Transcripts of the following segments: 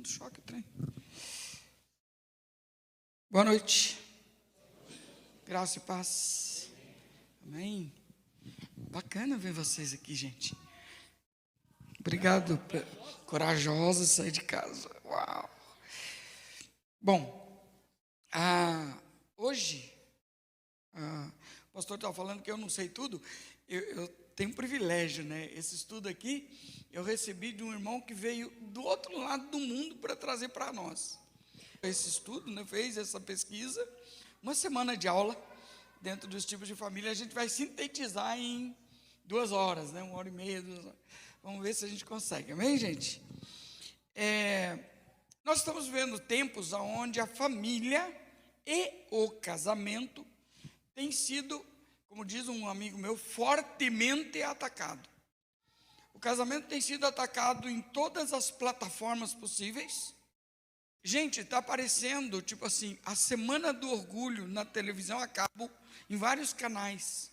muito choque o trem. Boa noite. Graça e paz. Amém. Bacana ver vocês aqui, gente. Obrigado, corajosa sair de casa. Uau. Bom, hoje, o pastor estava falando que eu não sei tudo. Eu tenho um privilégio, né? Esse estudo aqui, eu recebi de um irmão que veio do outro lado do mundo para trazer para nós. Esse estudo, né, fez essa pesquisa, uma semana de aula, dentro dos tipos de família, a gente vai sintetizar em 2 horas, né? 1h30, 2 horas. Vamos ver se a gente consegue, amém, gente? Nós estamos vivendo tempos onde a família e o casamento têm sido, como diz um amigo meu, fortemente atacado. O casamento tem sido atacado em todas as plataformas possíveis. Gente, está aparecendo, tipo assim, a Semana do Orgulho na televisão a cabo, em vários canais.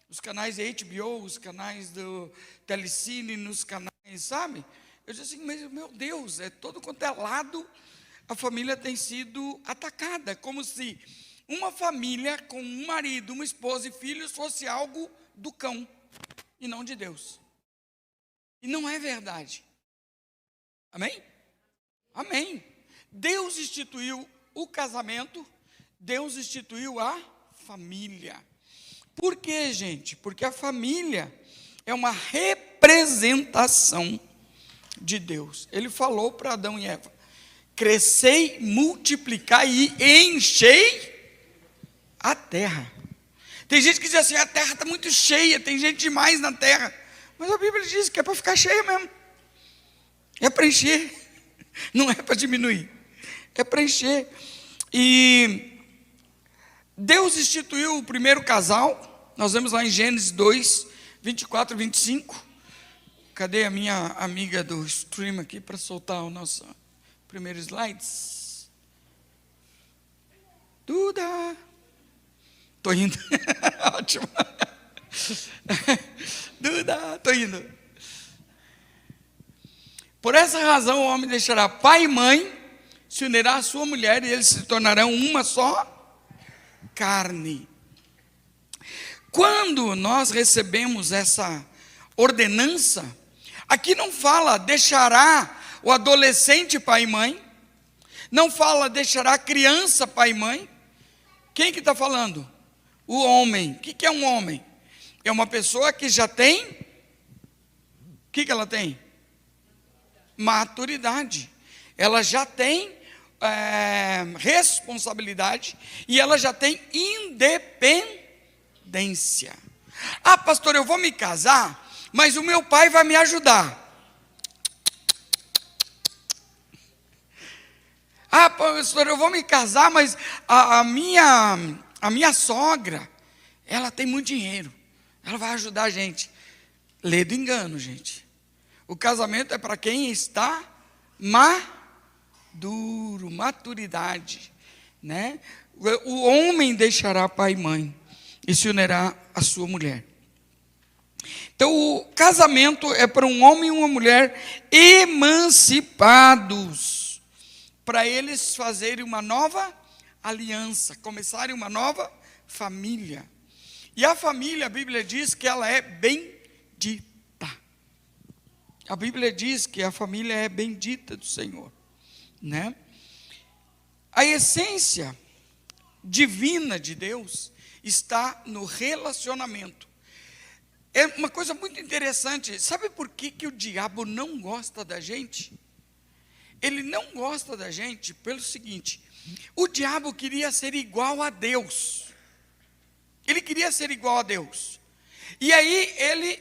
Os canais da HBO, os canais do Telecine, nos canais, sabe? Eu disse assim, mas meu Deus, todo quanto é lado, a família tem sido atacada, como se uma família com um marido, uma esposa e filhos fosse algo do cão, e não de Deus. E não é verdade. Amém? Amém. Deus instituiu o casamento, Deus instituiu a família. Por quê, gente? Porque a família é uma representação de Deus. Ele falou para Adão e Eva: crescei, multiplicai e enchei a terra. Tem gente que diz assim, a terra está muito cheia, tem gente demais na terra. Mas a Bíblia diz que é para ficar cheia mesmo. É para encher, não é para diminuir. É para encher. E Deus instituiu o primeiro casal. Nós vemos lá em Gênesis 2, 24 e 25. Cadê a minha amiga do stream aqui para soltar o nosso primeiro slides? Duda. Estou indo. Ótimo. Duda, estou indo. Por essa razão o homem deixará pai e mãe, se unirá à sua mulher e eles se tornarão uma só carne. Quando nós recebemos essa ordenança, aqui não fala deixará o adolescente pai e mãe, não fala deixará a criança pai e mãe. Quem que está falando? O homem. O que é um homem? É uma pessoa que já tem, o que ela tem? Maturidade. Ela já tem responsabilidade e ela já tem independência. Ah, pastor, eu vou me casar, mas o meu pai vai me ajudar. Ah, pastor, eu vou me casar, mas a minha sogra, ela tem muito dinheiro, ela vai ajudar a gente. Lê do engano, gente. O casamento é para quem está maduro, maturidade, né? O homem deixará pai e mãe e se unirá à sua mulher. Então, o casamento é para um homem e uma mulher emancipados, para eles fazerem uma nova aliança, começarem uma nova família. E a família, a Bíblia diz que ela é bendita. A Bíblia diz que a família é bendita do Senhor, né? A essência divina de Deus está no relacionamento. É uma coisa muito interessante. Sabe por que o diabo não gosta da gente? Ele não gosta da gente pelo seguinte: o diabo queria ser igual a Deus. Ele queria ser igual a Deus. E aí ele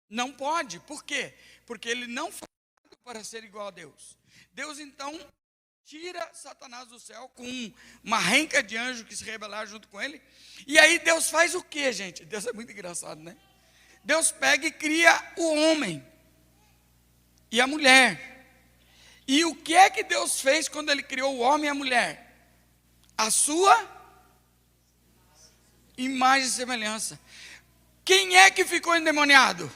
não pode. Por quê? Porque ele não foi criado para ser igual a Deus. Deus então tira Satanás do céu com uma renca de anjo que se rebelar junto com ele. E aí Deus faz o quê, gente? Deus é muito engraçado, né? Deus pega e cria o homem e a mulher. E o que é que Deus fez quando Ele criou o homem e a mulher? A sua imagem e semelhança. Quem é que ficou endemoniado?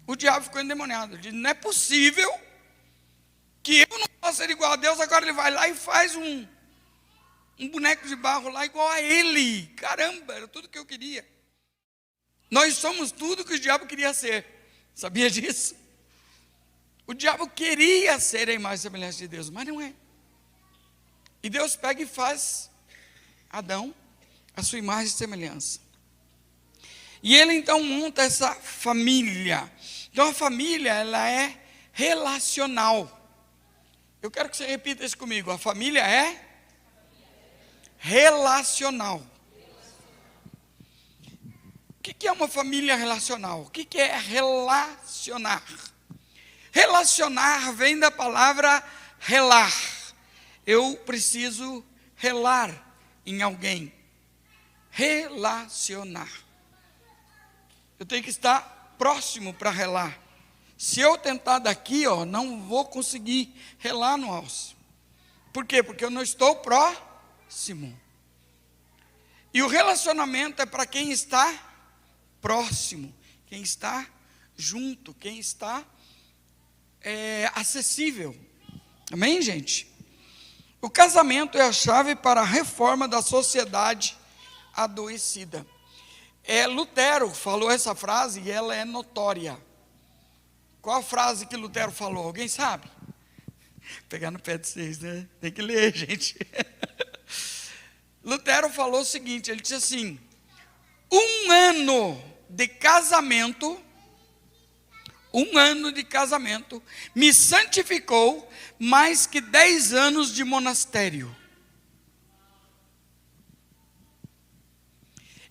O diabo ficou endemoniado. Ele disse, não é possível que eu não posso ser igual a Deus, agora ele vai lá e faz um boneco de barro lá igual a ele. Caramba, era tudo que eu queria. Nós somos tudo que o diabo queria ser. Sabia disso? O diabo queria ser a imagem e semelhança de Deus, mas não é. E Deus pega e faz Adão a sua imagem e semelhança. E ele então monta essa família. Então a família, ela é relacional. Eu quero que você repita isso comigo. A família é relacional. O que é uma família relacional? O que é relacionar? Relacionar vem da palavra relar. Eu preciso relar em alguém. Relacionar. Eu tenho que estar próximo para relar. Se eu tentar daqui, não vou conseguir relar no alce. Por quê? Porque eu não estou próximo. E o relacionamento é para quem está próximo, quem está junto, quem está acessível. Amém, gente? O casamento é a chave para a reforma da sociedade adoecida. Lutero falou essa frase e ela é notória. Qual a frase que Lutero falou? Alguém sabe? Pegar no pé de vocês, né? Tem que ler, gente. Lutero falou o seguinte, ele disse assim: 1 ano de casamento, 1 ano de casamento me santificou mais que 10 anos de monastério.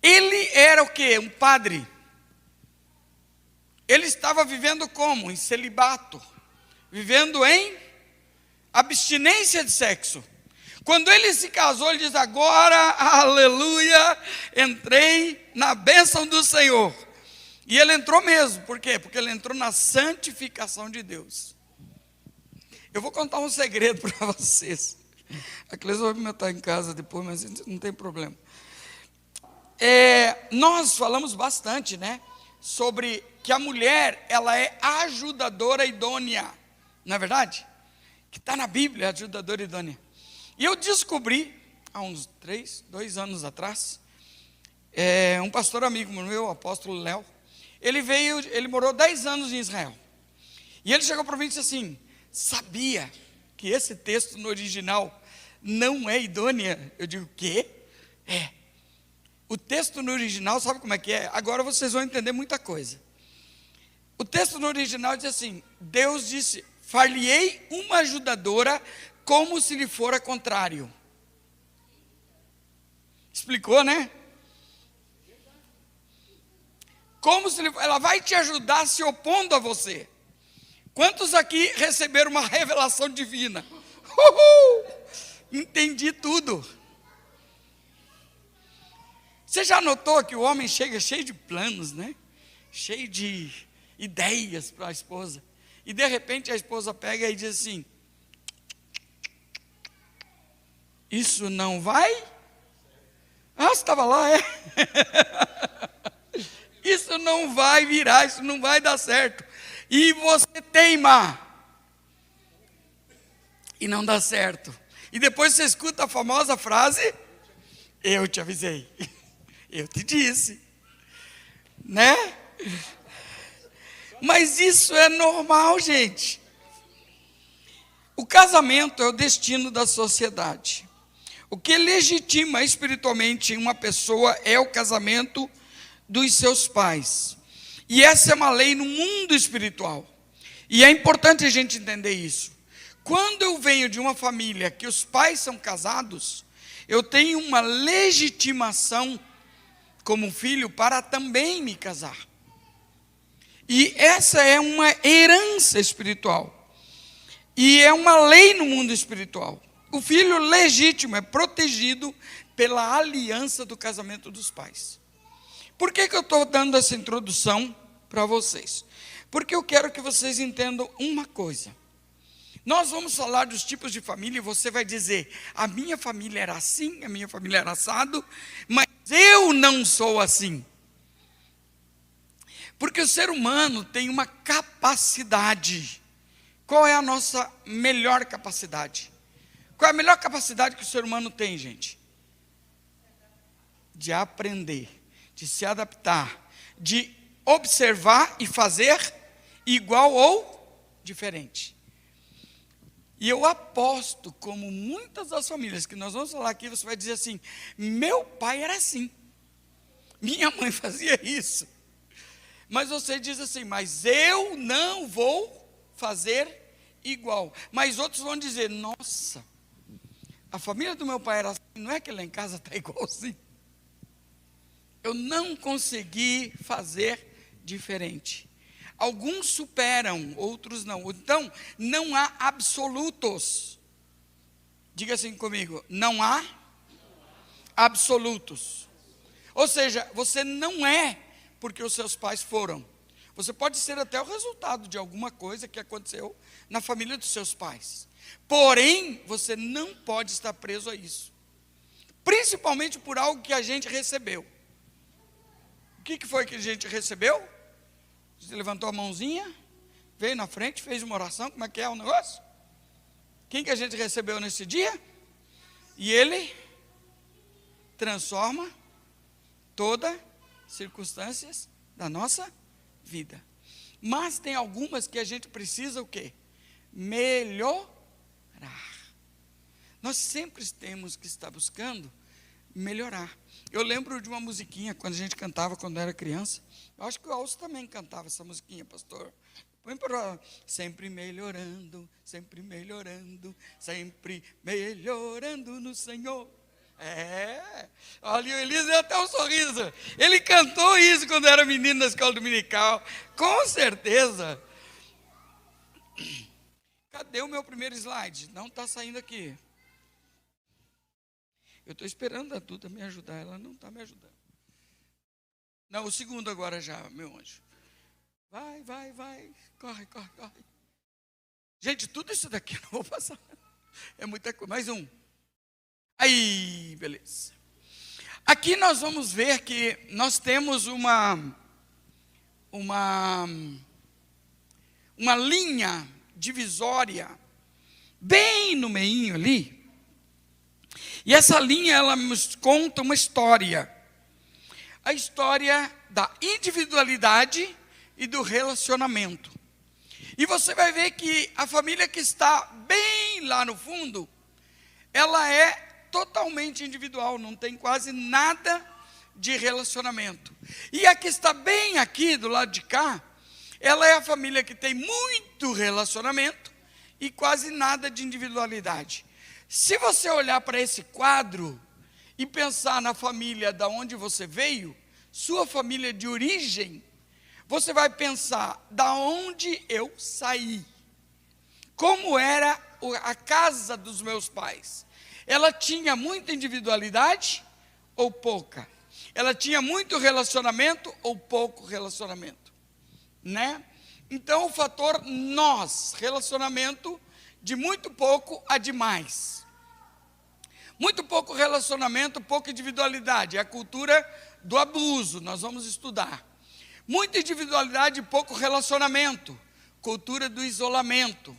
Ele era o quê? Um padre. Ele estava vivendo como? Em celibato. Vivendo em abstinência de sexo. Quando ele se casou, ele diz: agora, aleluia, entrei na bênção do Senhor. E ele entrou mesmo. Por quê? Porque ele entrou na santificação de Deus. Eu vou contar um segredo para vocês. A Cleusa vai me matar em casa depois, mas não tem problema. Nós falamos bastante, né? Sobre que a mulher, ela é ajudadora idônea. Não é verdade? Que está na Bíblia, ajudadora idônea. E eu descobri, há uns 2 anos atrás, um pastor amigo meu, o apóstolo Léo, ele morou 10 anos em Israel. E ele chegou para mim e disse assim: sabia que esse texto no original não é idônea? Eu digo: o quê? O texto no original, sabe como é que é? Agora vocês vão entender muita coisa. O texto no original diz assim: Deus disse: far-lhe-ei uma ajudadora como se lhe fora contrário. Explicou, né? Como se ela vai te ajudar se opondo a você. Quantos aqui receberam uma revelação divina? Entendi tudo. Você já notou que o homem chega cheio de planos, né? Cheio de ideias para a esposa. E de repente a esposa pega e diz assim: isso não vai? Ah, você estava lá, é? Isso não vai virar, isso não vai dar certo. E você teima. E não dá certo. E depois você escuta a famosa frase: eu te avisei. Eu te disse, né? Mas isso é normal, gente. O casamento é o destino da sociedade. O que legitima espiritualmente uma pessoa é o casamento dos seus pais. E essa é uma lei no mundo espiritual. E é importante a gente entender isso. Quando eu venho de uma família que os pais são casados, eu tenho uma legitimação como filho para também me casar. E essa é uma herança espiritual. E é uma lei no mundo espiritual. O filho legítimo é protegido pela aliança do casamento dos pais. Por que eu estou dando essa introdução para vocês? Porque eu quero que vocês entendam uma coisa. Nós vamos falar dos tipos de família e você vai dizer: a minha família era assim, a minha família era assado, mas eu não sou assim. Porque o ser humano tem uma capacidade Qual é a nossa melhor capacidade? Qual é a melhor capacidade que o ser humano tem, gente? De aprender, de se adaptar, de observar e fazer igual ou diferente. E eu aposto, como muitas das famílias que nós vamos falar aqui, você vai dizer assim: meu pai era assim, minha mãe fazia isso. Mas você diz assim: mas eu não vou fazer igual. Mas outros vão dizer: nossa, a família do meu pai era assim, não é que lá em casa está igualzinho? Eu não consegui fazer diferente. Alguns superam, outros não. Então, não há absolutos. Diga assim comigo: não há absolutos. Ou seja, você não é porque os seus pais foram. Você pode ser até o resultado de alguma coisa que aconteceu na família dos seus pais. Porém, você não pode estar preso a isso. Principalmente por algo que a gente recebeu. O que foi que a gente recebeu? Você levantou a mãozinha, veio na frente, fez uma oração. Como é que é o negócio? Quem que a gente recebeu nesse dia? E ele transforma todas as circunstâncias da nossa vida. Mas tem algumas que a gente precisa o quê? Melhorar. Nós sempre temos que estar buscando melhorar. Eu lembro de uma musiquinha quando a gente cantava quando era criança. Eu acho que o Alcio também cantava essa musiquinha, pastor. Põe para sempre melhorando, sempre melhorando, sempre melhorando no Senhor. Olha, o Elias deu até um sorriso. Ele cantou isso quando era menino na escola dominical, com certeza. Cadê o meu primeiro slide? Não está saindo aqui. Eu estou esperando a Duda me ajudar, ela não está me ajudando. Não, o segundo agora já, meu anjo. Vai, corre. Gente, tudo isso daqui eu não vou passar. É muita coisa, mais um. Aí, beleza. Aqui nós vamos ver que nós temos uma linha divisória bem no meinho ali. E essa linha, ela nos conta uma história. A história da individualidade e do relacionamento. E você vai ver que a família que está bem lá no fundo, ela é totalmente individual, não tem quase nada de relacionamento. E a que está bem aqui, do lado de cá, ela é a família que tem muito relacionamento e quase nada de individualidade. Se você olhar para esse quadro e pensar na família da onde você veio, sua família de origem, você vai pensar: da onde eu saí? Como era a casa dos meus pais? Ela tinha muita individualidade ou pouca? Ela tinha muito relacionamento ou pouco relacionamento? Né? Então o fator nós, relacionamento de muito pouco a demais. Muito pouco relacionamento, pouca individualidade. É a cultura do abuso, nós vamos estudar. Muita individualidade e pouco relacionamento. Cultura do isolamento.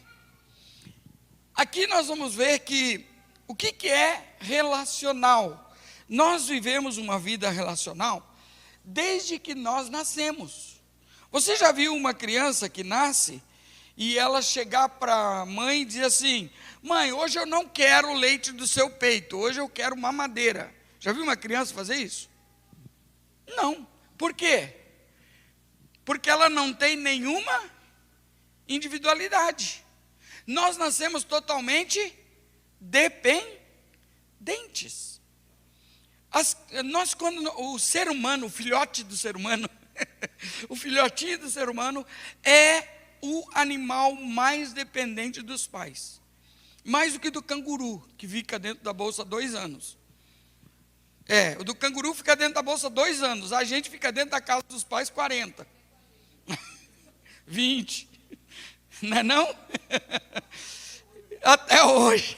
Aqui nós vamos ver que o que é relacional. Nós vivemos uma vida relacional desde que nós nascemos. Você já viu uma criança que nasce e ela chegar para a mãe e dizer assim: mãe, hoje eu não quero o leite do seu peito, hoje eu quero mamadeira. Já viu uma criança fazer isso? Não. Por quê? Porque ela não tem nenhuma individualidade. Nós nascemos totalmente dependentes. Nós, quando o ser humano, o filhote do ser humano, o filhotinho do ser humano é o animal mais dependente dos pais. Mais do que do canguru, que fica dentro da bolsa 2 anos. O do canguru fica dentro da bolsa 2 anos. A gente fica dentro da casa dos pais 40. 20. Não é não? Até hoje.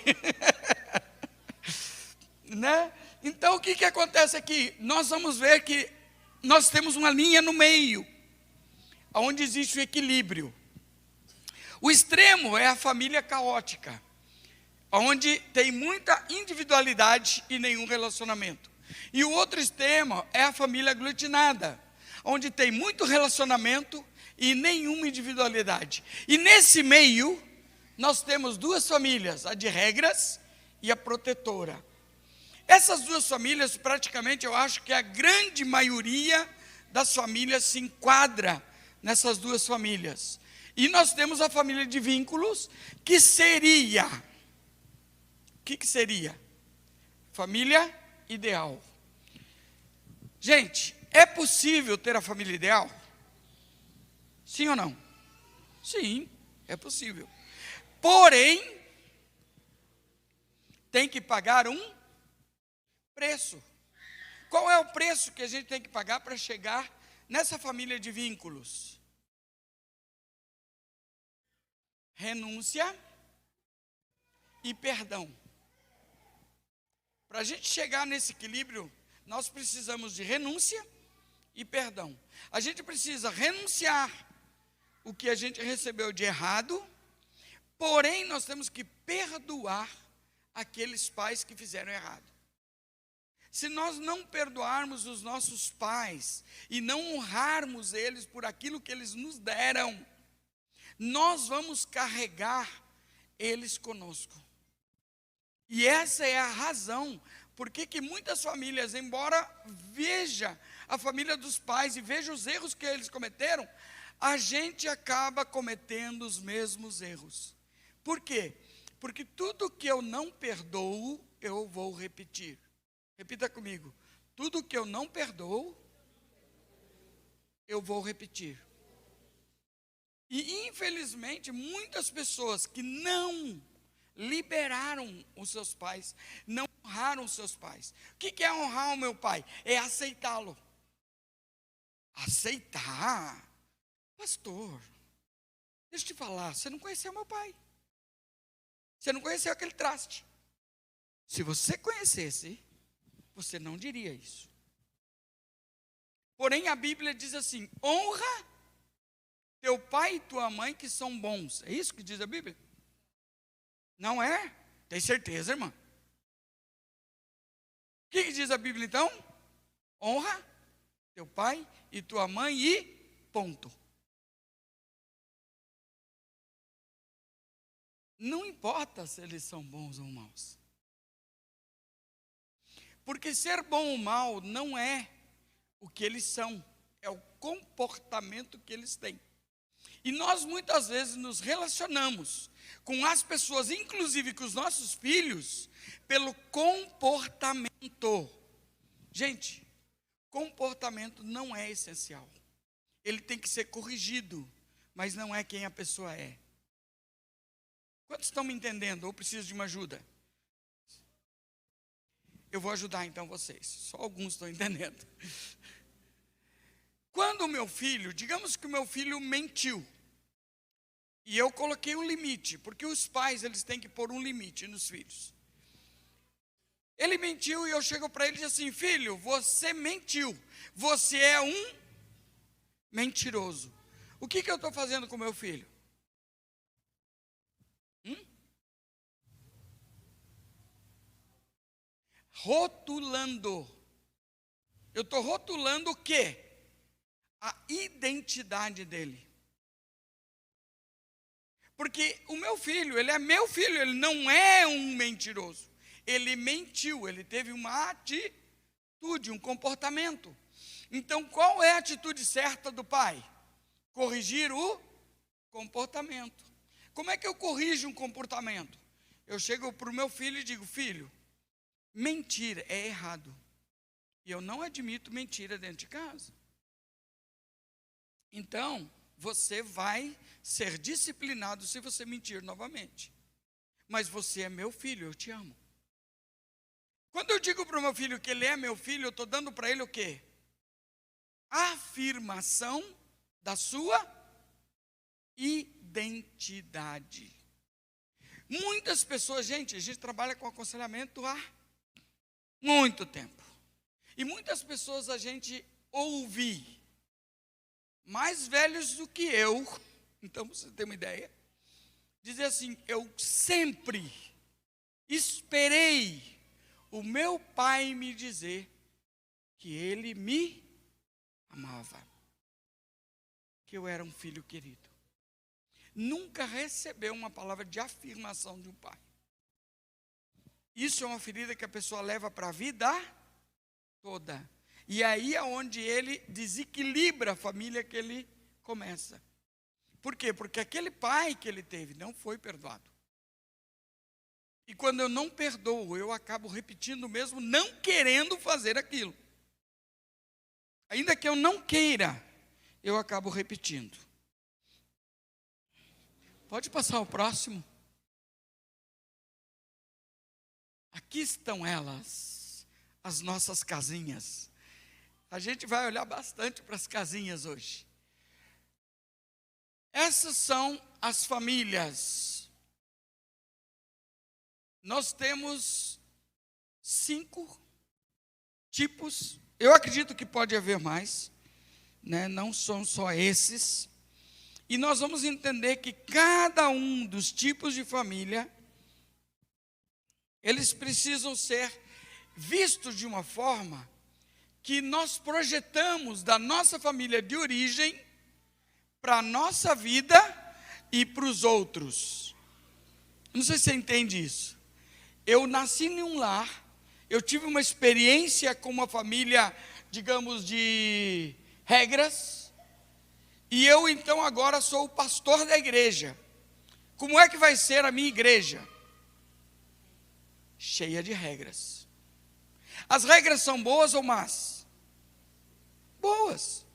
Né? Então, o que acontece aqui? Nós vamos ver que nós temos uma linha no meio, onde existe o equilíbrio. O extremo é a família caótica, onde tem muita individualidade e nenhum relacionamento. E o outro extremo é a família aglutinada, onde tem muito relacionamento e nenhuma individualidade. E nesse meio, nós temos duas famílias, a de regras e a protetora. Essas duas famílias, praticamente, eu acho que a grande maioria das famílias se enquadra nessas duas famílias. E nós temos a família de vínculos, que seria... O que seria? Família ideal. Gente, é possível ter a família ideal? Sim ou não? Sim, é possível. Porém, tem que pagar um preço. Qual é o preço que a gente tem que pagar para chegar nessa família de vínculos? Renúncia e perdão. Para a gente chegar nesse equilíbrio, nós precisamos de renúncia e perdão. A gente precisa renunciar o que a gente recebeu de errado, porém nós temos que perdoar aqueles pais que fizeram errado. Se nós não perdoarmos os nossos pais e não honrarmos eles por aquilo que eles nos deram, nós vamos carregar eles conosco. E essa é a razão porque que muitas famílias, embora veja a família dos pais e veja os erros que eles cometeram, a gente acaba cometendo os mesmos erros. Por quê? Porque tudo que eu não perdoo, eu vou repetir. Repita comigo. Tudo que eu não perdoo, eu vou repetir. E infelizmente, muitas pessoas que não liberaram os seus pais, não honraram os seus pais. O que é honrar o meu pai? É aceitá-lo. Aceitar? Pastor, deixa eu te falar, você não conheceu meu pai. Você não conheceu aquele traste. Se você conhecesse, você não diria isso. Porém, a Bíblia diz assim: honra teu pai e tua mãe que são bons. É isso que diz a Bíblia? Não é? Tem certeza, irmã? O que diz a Bíblia então? Honra teu pai e tua mãe e ponto. Não importa se eles são bons ou maus. Porque ser bom ou mal não é o que eles são, é o comportamento que eles têm. E nós muitas vezes nos relacionamos com as pessoas, inclusive com os nossos filhos, pelo comportamento. Gente, comportamento não é essencial. Ele tem que ser corrigido, mas não é quem a pessoa é. Quantos estão me entendendo ou precisam de uma ajuda? Eu vou ajudar então vocês. Só alguns estão entendendo. Quando o meu filho, digamos que o meu filho mentiu, e eu coloquei um limite, porque os pais eles têm que pôr um limite nos filhos. Ele mentiu e eu chego para ele e digo assim: filho, você mentiu, você é um mentiroso. O que eu estou fazendo com o meu filho? Rotulando. Eu estou rotulando o quê? A identidade dele. Porque o meu filho, ele é meu filho, ele não é um mentiroso. Ele mentiu, ele teve uma atitude, um comportamento. Então, qual é a atitude certa do pai? Corrigir o comportamento. Como é que eu corrijo um comportamento? Eu chego para o meu filho e digo: filho, mentir é errado. E eu não admito mentira dentro de casa. Então, você vai ser disciplinado se você mentir novamente. Mas você é meu filho, eu te amo. Quando eu digo para o meu filho que ele é meu filho, eu estou dando para ele o quê? Afirmação da sua identidade. Muitas pessoas, gente, a gente trabalha com aconselhamento há muito tempo. E muitas pessoas a gente ouve, mais velhos do que eu, então você tem uma ideia, dizer assim: eu sempre esperei o meu pai me dizer que ele me amava, que eu era um filho querido. Nunca recebeu uma palavra de afirmação de um pai. Isso é uma ferida que a pessoa leva para a vida toda. E aí é onde ele desequilibra a família que ele começa. Por quê? Porque aquele pai que ele teve não foi perdoado. E quando eu não perdoo, eu acabo repetindo mesmo, não querendo fazer aquilo. Ainda que eu não queira, eu acabo repetindo. Pode passar o próximo. Aqui estão elas, as nossas casinhas. A gente vai olhar bastante para as casinhas hoje. Essas são as famílias. Nós temos 5 tipos. Eu acredito que pode haver mais, né? Não são só esses. E nós vamos entender que cada um dos tipos de família, eles precisam ser vistos de uma forma que nós projetamos da nossa família de origem para a nossa vida e para os outros. Não sei se você entende isso. Eu nasci em um lar, eu tive uma experiência com uma família, digamos, de regras, e eu então agora sou o pastor da igreja. Como é que vai ser a minha igreja? Cheia de regras. As regras são boas ou más? Boas.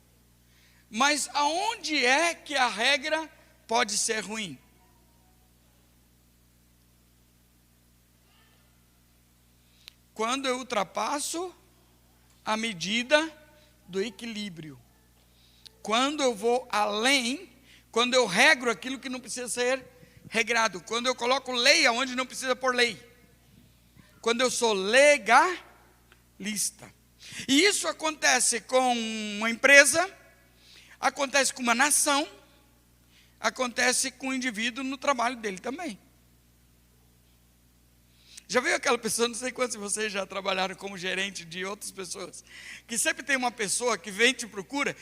Mas aonde é que a regra pode ser ruim? Quando eu ultrapasso a medida do equilíbrio. Quando eu vou além, quando eu regro aquilo que não precisa ser regrado. Quando eu coloco lei aonde não precisa pôr lei. Quando eu sou legalista. E isso acontece com uma empresa, acontece com uma nação, acontece com o indivíduo no trabalho dele também. Já viu aquela pessoa, não sei quantos de vocês já trabalharam como gerente de outras pessoas, que sempre tem uma pessoa que vem e te procura: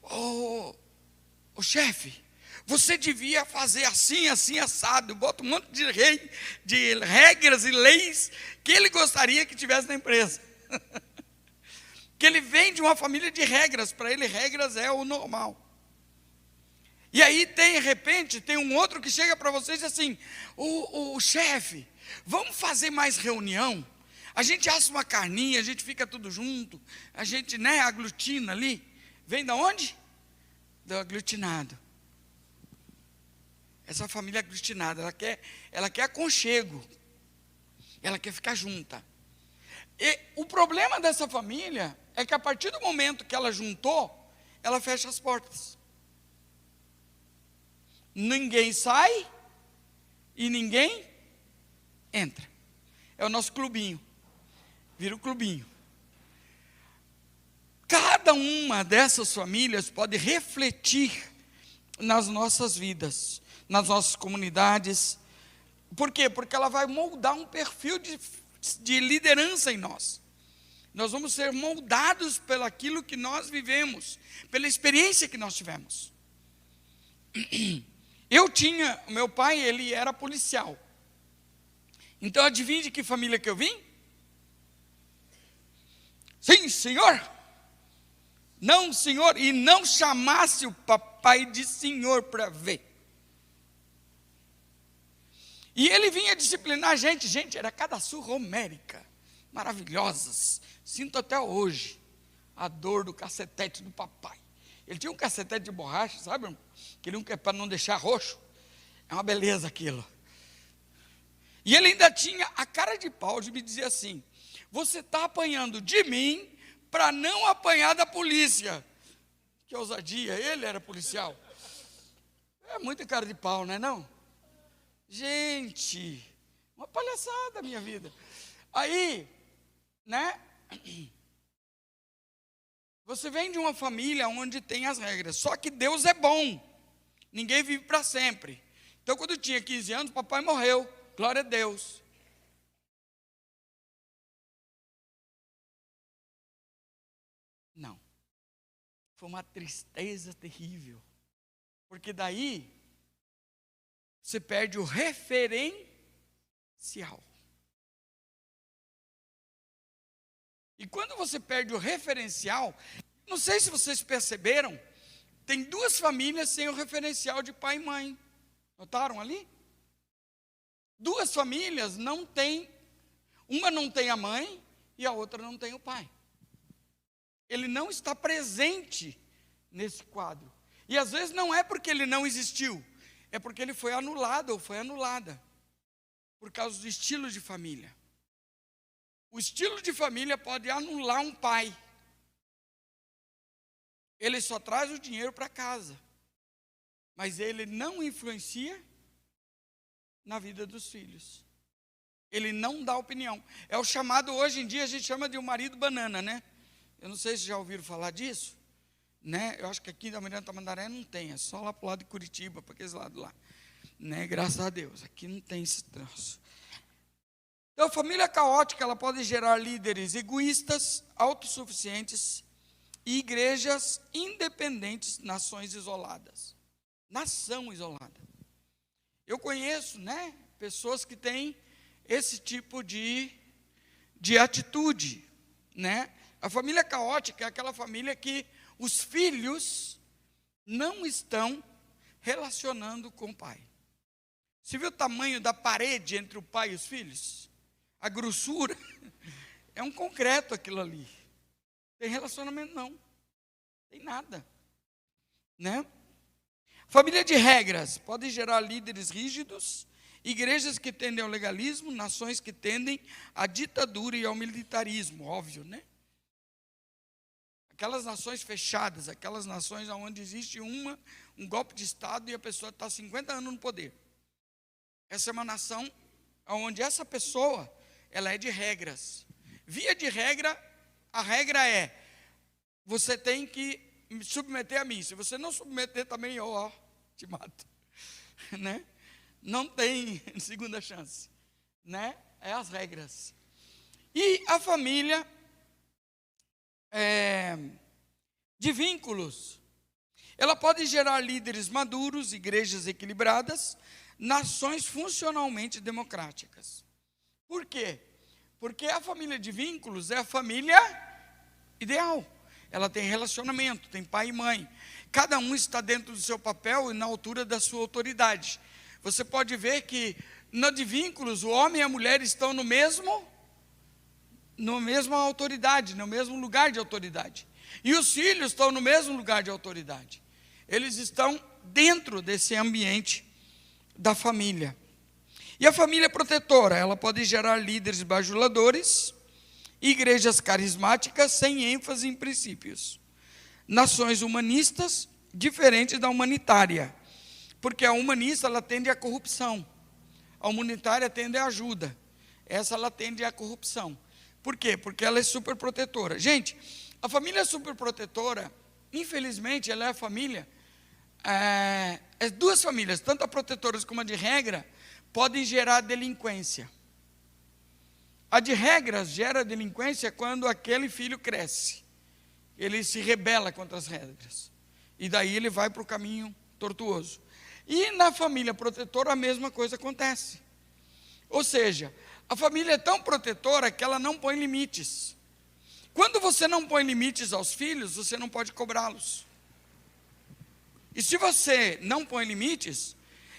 ô chefe, você devia fazer assim, assim, assado. Bota um monte de regras e leis que ele gostaria que tivesse na empresa. Que ele vem de uma família de regras, para ele regras é o normal. E aí de repente tem um outro que chega para vocês e diz assim: o chefe, vamos fazer mais reunião? A gente assa uma carninha, a gente fica tudo junto, a gente, né, aglutina ali. Vem da onde? Do aglutinado. Essa família aglutinada, ela quer aconchego, ela quer ficar junta. E o problema dessa família é que a partir do momento que ela juntou, ela fecha as portas. Ninguém sai e ninguém entra. É o nosso clubinho. Vira o clubinho. Cada uma dessas famílias pode refletir nas nossas vidas, nas nossas comunidades. Por quê? Porque ela vai moldar um perfil de liderança em nós. Nós vamos ser moldados pelo aquilo que nós vivemos, pela experiência que nós tivemos. O meu pai, ele era policial. Então adivinha de que família que eu vim? Sim, senhor. Não, senhor. E não chamasse o papai de senhor para ver. E ele vinha disciplinar a gente. Gente, era cada surra homérica. Maravilhosas. Sinto até hoje a dor do cacetete do papai. Ele tinha um cacetete de borracha, sabe? Que ele para não deixar roxo. É uma beleza aquilo. E ele ainda tinha a cara de pau de me dizer assim: você está apanhando de mim para não apanhar da polícia. Que ousadia, ele era policial. É muita cara de pau, não é não? Gente, uma palhaçada a minha vida. Aí, né? Você vem de uma família onde tem as regras. Só que Deus é bom. Ninguém vive para sempre. Então, quando eu tinha 15 anos, papai morreu. Glória a Deus. Não. Foi uma tristeza terrível. Porque daí, você perde o referencial. E quando você perde o referencial, não sei se vocês perceberam, tem duas famílias sem o referencial de pai e mãe. Notaram ali? Duas famílias não têm, uma não tem a mãe e a outra não tem o pai. Ele não está presente nesse quadro. E às vezes não é porque ele não existiu, é porque ele foi anulado ou foi anulada, por causa do estilo de família. O estilo de família pode anular um pai. Ele só traz o dinheiro para casa, mas ele não influencia na vida dos filhos. Ele não dá opinião. É o chamado, hoje em dia, a gente chama de um marido banana, né? Eu não sei se já ouviram falar disso, né? Eu acho que aqui da Miranda Tamandaré não tem, é só lá para o lado de Curitiba, para aqueles lados lá, né? Graças a Deus, aqui não tem esse troço. Então, a família caótica, ela pode gerar líderes egoístas, autossuficientes e igrejas independentes, nações isoladas. Nação isolada. Eu conheço, né, pessoas que têm esse tipo de atitude, né? A família caótica é aquela família que os filhos não estão relacionando com o pai. Você viu o tamanho da parede entre o pai e os filhos? A grossura, é um concreto aquilo ali. Tem relacionamento não, tem nada, né? Família de regras pode gerar líderes rígidos, igrejas que tendem ao legalismo, nações que tendem à ditadura e ao militarismo, óbvio, né? Aquelas nações fechadas, aquelas nações onde existe um golpe de Estado e a pessoa está 50 anos no poder. Essa é uma nação onde essa pessoa, ela é de regras. Via de regra, a regra é, você tem que me submeter a mim. Se você não submeter também, eu te mato. Né? Não tem segunda chance. Né? É as regras. E a família de vínculos. Ela pode gerar líderes maduros, igrejas equilibradas, nações funcionalmente democráticas. Por quê? Porque a família de vínculos é a família ideal. Ela tem relacionamento, tem pai e mãe. Cada um está dentro do seu papel e na altura da sua autoridade. Você pode ver que na de vínculos, o homem e a mulher estão na mesma autoridade, no mesmo lugar de autoridade. E os filhos estão no mesmo lugar de autoridade. Eles estão dentro desse ambiente da família. E a família protetora, ela pode gerar líderes bajuladores, igrejas carismáticas sem ênfase em princípios, nações humanistas diferentes da humanitária, porque a humanista ela tende à corrupção, a humanitária tende à ajuda, essa ela tende à corrupção. Por quê? Porque ela é super protetora. Gente, a família super protetora, infelizmente, ela é a família, duas famílias, tanto a protetoras como a de regra, podem gerar delinquência. A de regras gera delinquência quando aquele filho cresce. Ele se rebela contra as regras. E daí ele vai para o caminho tortuoso. E na família protetora a mesma coisa acontece. Ou seja, a família é tão protetora que ela não põe limites. Quando você não põe limites aos filhos, você não pode cobrá-los. E se você não põe limites,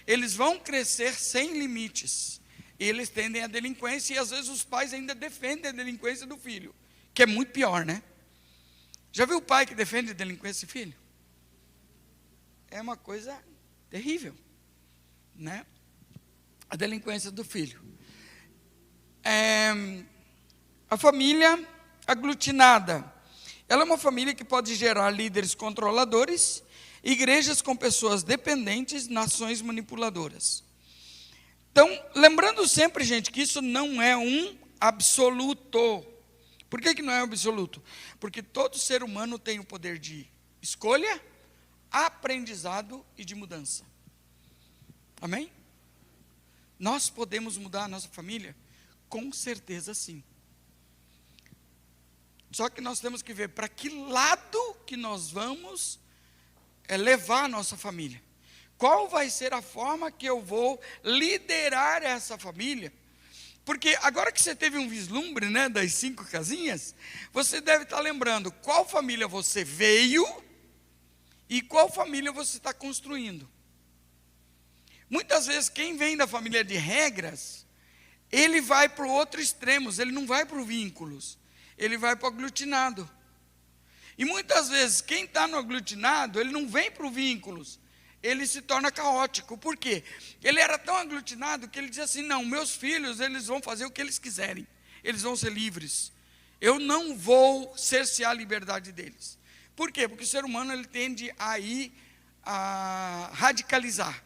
eles vão crescer sem limites. Eles tendem à delinquência e às vezes os pais ainda defendem a delinquência do filho, que é muito pior, né? Já viu o pai que defende a delinquência do filho? É uma coisa terrível, né? A delinquência do filho. A família aglutinada, ela é uma família que pode gerar líderes controladores, igrejas com pessoas dependentes, nações manipuladoras. Então, lembrando sempre, gente, que isso não é um absoluto. Por que não é um absoluto? Porque todo ser humano tem o poder de escolha, aprendizado e de mudança. Amém? Nós podemos mudar a nossa família? Com certeza sim. Só que nós temos que ver para que lado que nós vamos levar a nossa família. Qual vai ser a forma que eu vou liderar essa família? Porque agora que você teve um vislumbre, né, das 5 casinhas, você deve estar lembrando qual família você veio e qual família você está construindo. Muitas vezes quem vem da família de regras, ele vai para o outro extremo, ele não vai para o vínculos, ele vai para o aglutinado. E muitas vezes quem está no aglutinado, ele não vem para o vínculos, ele se torna caótico. Por quê? Ele era tão aglutinado que ele dizia assim, não, meus filhos, eles vão fazer o que eles quiserem, eles vão ser livres, eu não vou cercear a liberdade deles. Por quê? Porque o ser humano ele tende a radicalizar.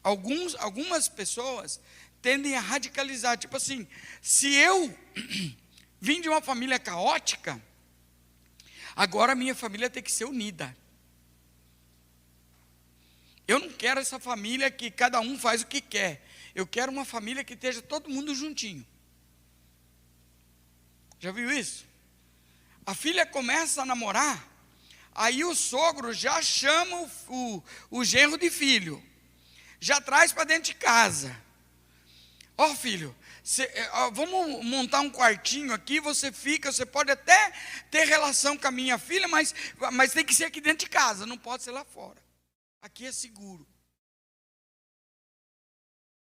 Algumas pessoas tendem a radicalizar, tipo assim, se eu vim de uma família caótica, agora a minha família tem que ser unida. Eu não quero essa família que cada um faz o que quer. Eu quero uma família que esteja todo mundo juntinho. Já viu isso? A filha começa a namorar, aí o sogro já chama o genro de filho, já traz para dentro de casa. Ó, filho, vamos montar um quartinho aqui, você pode até ter relação com a minha filha, mas tem que ser aqui dentro de casa, não pode ser lá fora. Aqui é seguro.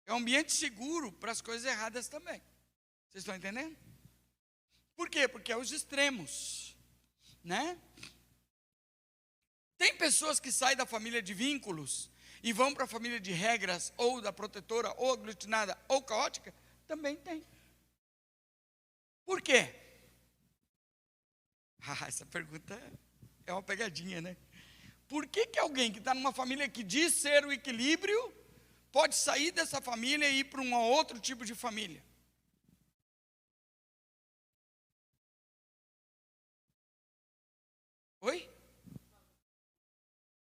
É um ambiente seguro para as coisas erradas também. Vocês estão entendendo? Por quê? Porque é os extremos, né? Tem pessoas que saem da família de vínculos e vão para a família de regras, ou da protetora, ou aglutinada, ou caótica? Também tem. Por quê? Essa pergunta é uma pegadinha, né? Por que alguém que está numa família que diz ser o equilíbrio, pode sair dessa família e ir para um outro tipo de família? Oi?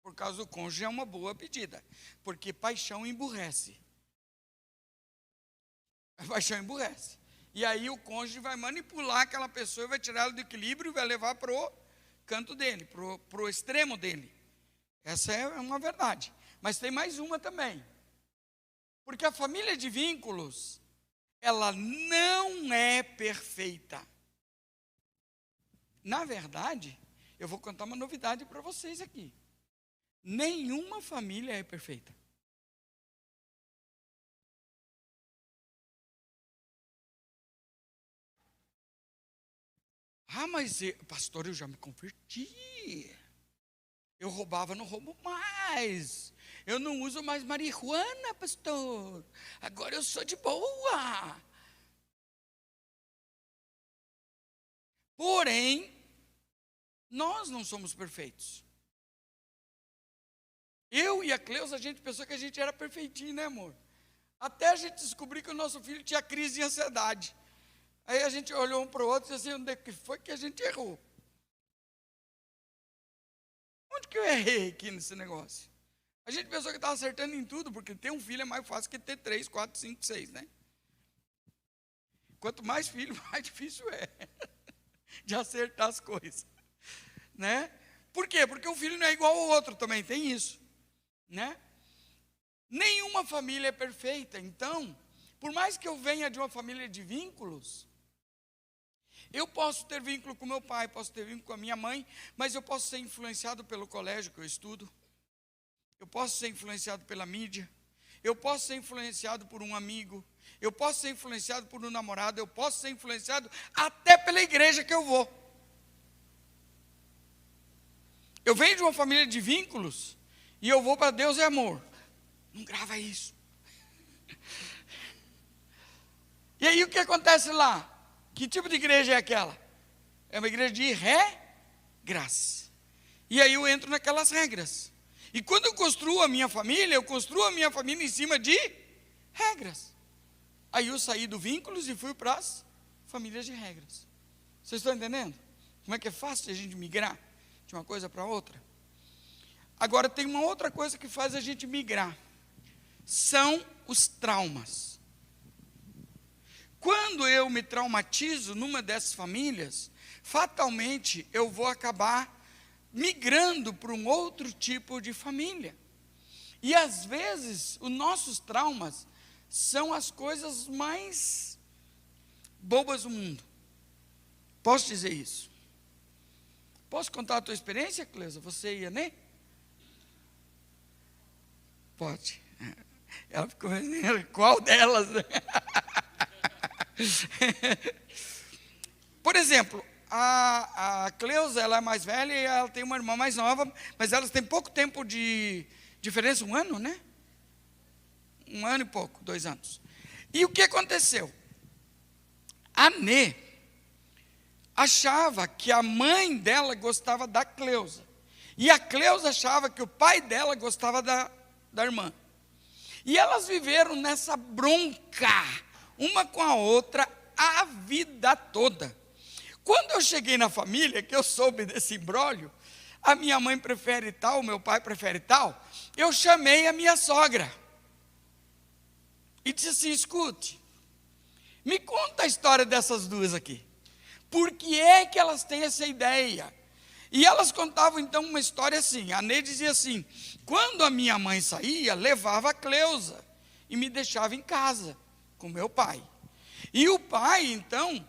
Por causa do cônjuge é uma boa pedida, porque paixão emburrece. A paixão emburrece. E aí o cônjuge vai manipular aquela pessoa, vai tirar ela do equilíbrio e vai levar para o canto dele, para o extremo dele. Essa é uma verdade. Mas tem mais uma também. Porque a família de vínculos, ela não é perfeita. Na verdade, eu vou contar uma novidade para vocês aqui. Nenhuma família é perfeita. Ah, mas pastor, eu já me converti. Eu roubava, não roubo mais. Eu não uso mais marihuana, pastor. Agora eu sou de boa. Porém, nós não somos perfeitos. Eu e a Cleusa, a gente pensou que a gente era perfeitinho, né, amor? Até a gente descobrir que o nosso filho tinha crise de ansiedade. Aí a gente olhou um para o outro e disse assim, onde é que foi que a gente errou? Onde que eu errei aqui nesse negócio? A gente pensou que estava acertando em tudo, porque ter um filho é mais fácil que ter 3, 4, 5, 6, né? Quanto mais filho, mais difícil é de acertar as coisas, né? Por quê? Porque um filho não é igual ao outro também, tem isso, né? Nenhuma família é perfeita, então, por mais que eu venha de uma família de vínculos, eu posso ter vínculo com meu pai, posso ter vínculo com a minha mãe, mas eu posso ser influenciado pelo colégio que eu estudo, eu posso ser influenciado pela mídia, eu posso ser influenciado por um amigo, eu posso ser influenciado por um namorado, eu posso ser influenciado até pela igreja que eu vou. Eu venho de uma família de vínculos e eu vou para Deus é amor. Não grava isso. E aí o que acontece lá? Que tipo de igreja é aquela? É uma igreja de regras. E aí eu entro naquelas regras. E quando eu construo a minha família, eu construo a minha família em cima de regras. Aí eu saí do vínculos e fui para as famílias de regras. Vocês estão entendendo? Como é que é fácil a gente migrar de uma coisa para outra? Agora tem uma outra coisa que faz a gente migrar. são os traumas. Quando eu me traumatizo numa dessas famílias, fatalmente eu vou acabar migrando para um outro tipo de família. E às vezes os nossos traumas são as coisas mais bobas do mundo. Posso dizer isso? Posso contar a tua experiência, Cleusa? Você ia, né? Pode. Ela ficou dizendo, qual delas? Por exemplo, a Cleusa, ela é mais velha e ela tem uma irmã mais nova, mas elas têm pouco tempo de diferença, 1 ano, né? 1 ano e pouco, 2 anos. E o que aconteceu? A Nê achava que a mãe dela gostava da Cleusa. E a Cleusa achava que o pai dela gostava da irmã. E elas viveram nessa bronca, uma com a outra, a vida toda. Quando eu cheguei na família, que eu soube desse imbróglio, a minha mãe prefere tal, o meu pai prefere tal, eu chamei a minha sogra. E disse assim, escute, me conta a história dessas duas aqui. Por que é que elas têm essa ideia? E elas contavam então uma história assim, a Nê dizia assim, quando a minha mãe saía, levava a Cleusa e me deixava em casa com meu pai. E o pai então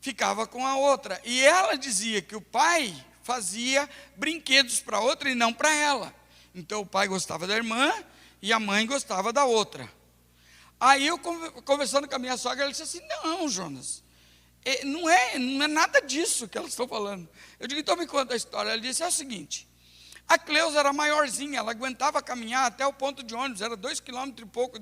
ficava com a outra. E ela dizia que o pai fazia brinquedos para outra e não para ela. Então o pai gostava da irmã e a mãe gostava da outra. Aí eu conversando com a minha sogra, ela disse assim, não, Jonas, não é nada disso que elas estão falando. Eu digo, então me conta a história. Ela disse, é o seguinte, a Cleusa era maiorzinha, ela aguentava caminhar até o ponto de ônibus, era 2 quilômetros e pouco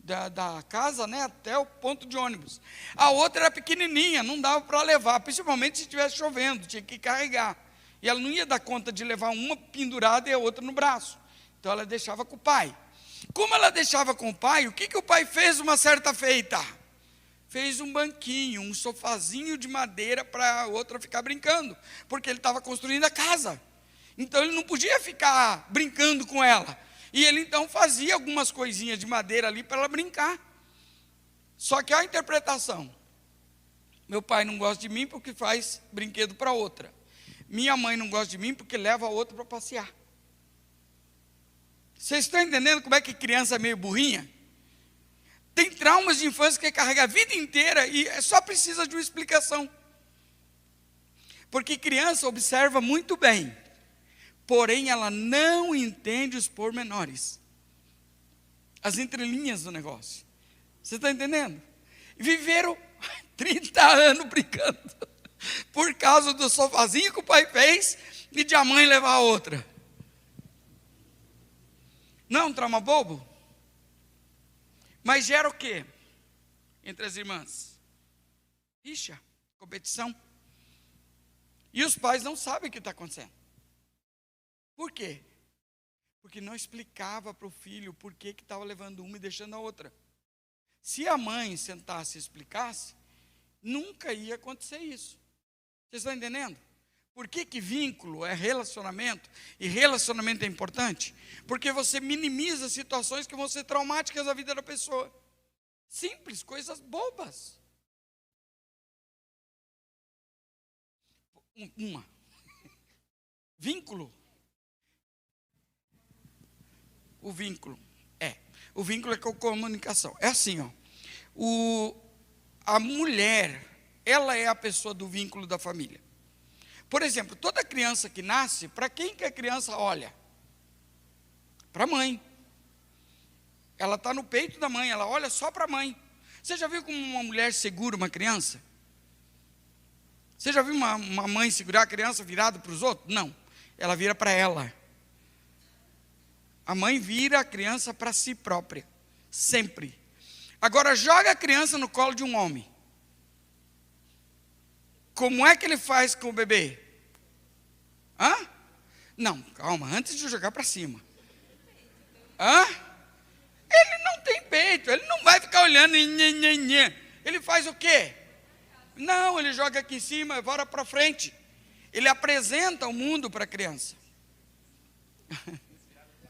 da casa, né, até o ponto de ônibus. A outra era pequenininha, não dava para levar, principalmente se estivesse chovendo, tinha que carregar. E ela não ia dar conta de levar uma pendurada e a outra no braço. Então ela deixava com o pai. Como ela deixava com o pai, o que o pai fez uma certa feita? Fez um banquinho, um sofazinho de madeira para a outra ficar brincando, porque ele estava construindo a casa. Então ele não podia ficar brincando com ela. E ele então fazia algumas coisinhas de madeira ali para ela brincar. Só que a interpretação, meu pai não gosta de mim porque faz brinquedo para outra. Minha mãe não gosta de mim porque leva a outra para passear. Vocês estão entendendo como é que criança é meio burrinha? Tem traumas de infância que carrega a vida inteira e só precisa de uma explicação. Porque criança observa muito bem, porém ela não entende os pormenores, as entrelinhas do negócio. Você está entendendo? Viveram 30 anos brincando, por causa do sofazinho que o pai fez e de a mãe levar a outra. Não é um trauma bobo? Mas gera o quê? Entre as irmãs? Rixa, competição. E os pais não sabem o que está acontecendo. Por quê? Porque não explicava para o filho por que estava levando uma e deixando a outra. Se a mãe sentasse e explicasse, nunca ia acontecer isso. Vocês estão entendendo? Por que vínculo é relacionamento e relacionamento é importante? Porque você minimiza situações que vão ser traumáticas na vida da pessoa. Simples, coisas bobas. Uma. Vínculo. O vínculo é com comunicação. É assim, ó. A mulher, ela é a pessoa do vínculo da família. Por exemplo, toda criança que nasce, para quem que a criança olha? Para a mãe. Ela está no peito da mãe, ela olha só para a mãe. Você já viu como uma mulher segura uma criança? Você já viu uma mãe segurar a criança virada para os outros? Não, ela vira para ela. A mãe vira a criança para si própria, sempre. Agora joga a criança no colo de um homem. Como é que ele faz com o bebê? Hã? Não, calma, antes de jogar para cima. Hã? Ele não tem peito, ele não vai ficar olhando. Ele faz o quê? Não, ele joga aqui em cima e bora para frente. Ele apresenta o mundo para a criança.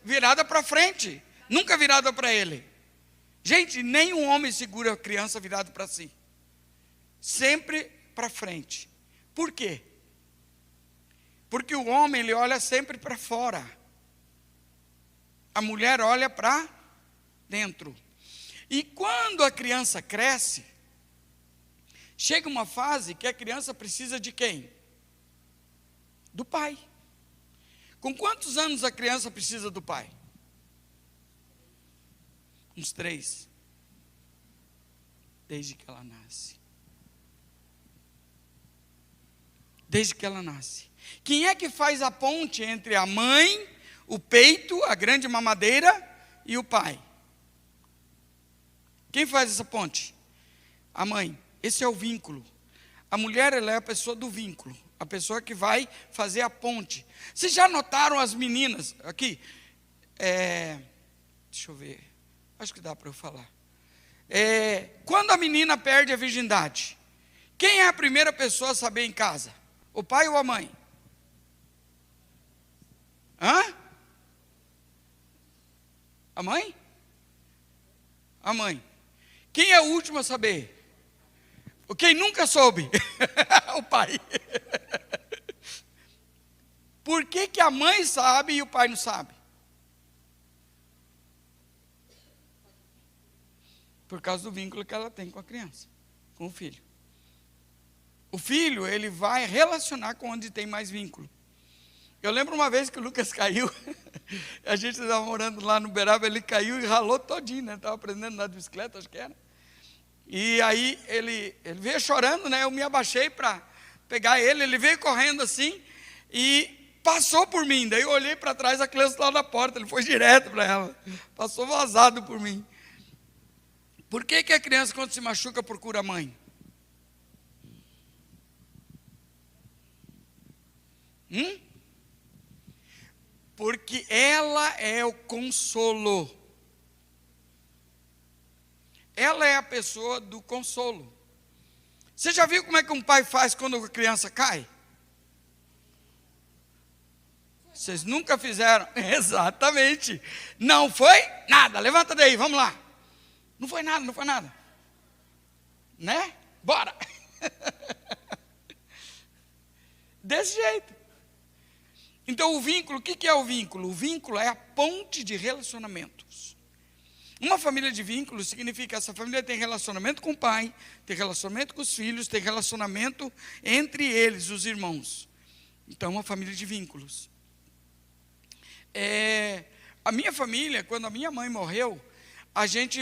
Virada para frente. nunca virada para ele. Gente, nenhum homem segura a criança virada para si. Sempre para frente. Por quê? Porque o homem, ele olha sempre para fora. A mulher olha para dentro. E quando a criança cresce, chega uma fase que a criança precisa de quem? Do pai. Com quantos anos a criança precisa do pai? Uns 3. Desde que ela nasce. Desde que ela nasce. Quem é que faz a ponte entre a mãe, o peito, a grande mamadeira e o pai? Quem faz essa ponte? A mãe. Esse é o vínculo. A mulher, ela é a pessoa do vínculo. A pessoa que vai fazer a ponte. Vocês já notaram as meninas aqui? Deixa eu ver. Acho que dá para eu falar. Quando a menina perde a virgindade, quem é a primeira pessoa a saber em casa? O pai ou a mãe? Hã? A mãe? A mãe. Quem é o último a saber? Quem nunca soube? O pai. Por que que a mãe sabe e o pai não sabe? Por causa do vínculo que ela tem com a criança, com o filho. O filho, ele vai relacionar com onde tem mais vínculo. Eu lembro uma vez que o Lucas caiu, a gente estava morando lá no Uberaba, ele caiu e ralou todinho, né? Estava aprendendo a andar de bicicleta, acho que era. E aí ele veio chorando, né? Eu me abaixei para pegar ele veio correndo assim e passou por mim. Daí eu olhei para trás, a criança lá na porta, ele foi direto para ela, passou vazado por mim. Por que que a criança, quando se machuca, procura a mãe? Porque ela é o consolo. Ela é a pessoa do consolo. Você já viu como é que um pai faz quando a criança cai? Vocês nunca fizeram? Exatamente. Não foi nada. Levanta daí, vamos lá. Não foi nada, não foi nada. Né? Bora. Desse jeito. Então o vínculo, o que é o vínculo? O vínculo é a ponte de relacionamentos. Uma família de vínculos significa que essa família tem relacionamento com o pai, tem relacionamento com os filhos, tem relacionamento entre eles, os irmãos. Então, uma família de vínculos. A minha família, quando a minha mãe morreu, a gente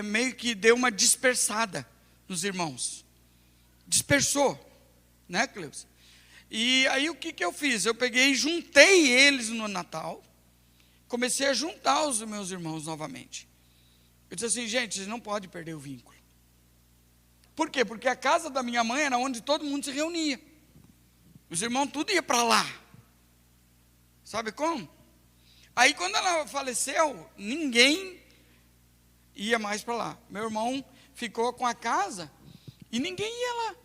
meio que deu uma dispersada nos irmãos. Dispersou, né, Cleusa? E aí o que eu fiz? Eu peguei e juntei eles no Natal, comecei a juntar os meus irmãos novamente. Eu disse assim, gente, vocês não podem perder o vínculo. Por quê? Porque a casa da minha mãe era onde todo mundo se reunia. Os irmãos tudo ia para lá. Sabe como? Aí quando ela faleceu, ninguém ia mais para lá. Meu irmão ficou com a casa e ninguém ia lá.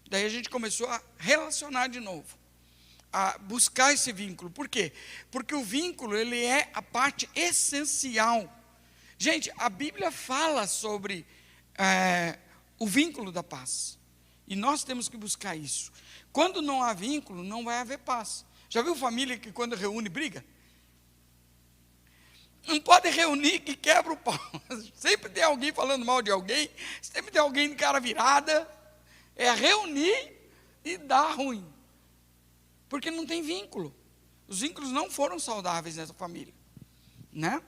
Daí a gente começou a relacionar de novo, a buscar esse vínculo. Por quê? Porque o vínculo, ele é a parte essencial. Gente, a Bíblia fala sobre o vínculo da paz. E nós temos que buscar isso. Quando não há vínculo, não vai haver paz. Já viu família que quando reúne briga? Não pode reunir que quebra o pau. Sempre tem alguém falando mal de alguém, sempre tem alguém de cara virada. É reunir e dar ruim. Porque não tem vínculo. Os vínculos não foram saudáveis nessa família. Né?